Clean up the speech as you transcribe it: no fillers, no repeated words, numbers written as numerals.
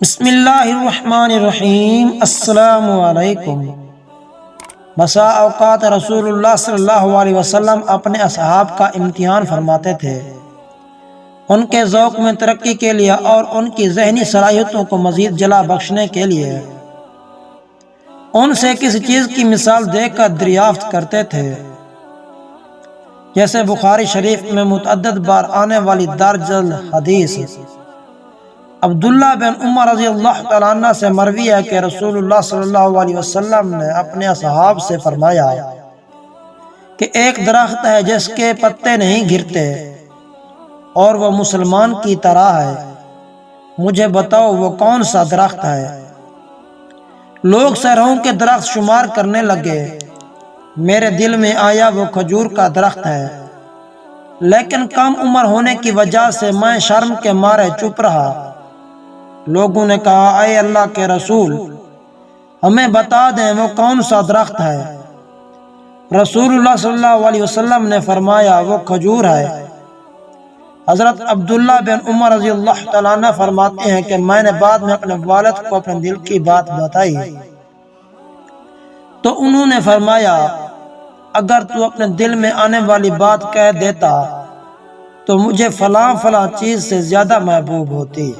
بسم اللہ الرحمن الرحیم۔ السلام علیکم۔ بسا اوقات رسول اللہ صلی اللہ علیہ وسلم اپنے اصحاب کا امتحان فرماتے تھے، ان کے ذوق میں ترقی کے لیے اور ان کی ذہنی صلاحیتوں کو مزید جلا بخشنے کے لیے ان سے کسی چیز کی مثال دے کر دریافت کرتے تھے، جیسے بخاری شریف میں متعدد بار آنے والی درج الحدیث عبداللہ بن عمر رضی اللہ تعالیٰ عنہ سے مروی ہے کہ رسول اللہ صلی اللہ علیہ وسلم نے اپنے اصحاب سے فرمایا کہ ایک درخت ہے جس کے پتے نہیں گرتے اور وہ مسلمان کی طرح ہے، مجھے بتاؤ وہ کون سا درخت ہے؟ لوگ سیروں کے درخت شمار کرنے لگے، میرے دل میں آیا وہ کھجور کا درخت ہے، لیکن کم عمر ہونے کی وجہ سے میں شرم کے مارے چپ رہا۔ لوگوں نے کہا، اے اللہ کے رسول، ہمیں بتا دیں وہ کون سا درخت ہے؟ رسول اللہ صلی اللہ علیہ وسلم نے فرمایا وہ کھجور ہے۔ حضرت عبداللہ بن عمر رضی اللہ تعالیٰ عنہ فرماتے ہیں کہ میں نے بعد میں اپنے والد کو اپنے دل کی بات بتائی تو انہوں نے فرمایا، اگر تو اپنے دل میں آنے والی بات کہہ دیتا تو مجھے فلاں چیز سے زیادہ محبوب ہوتی۔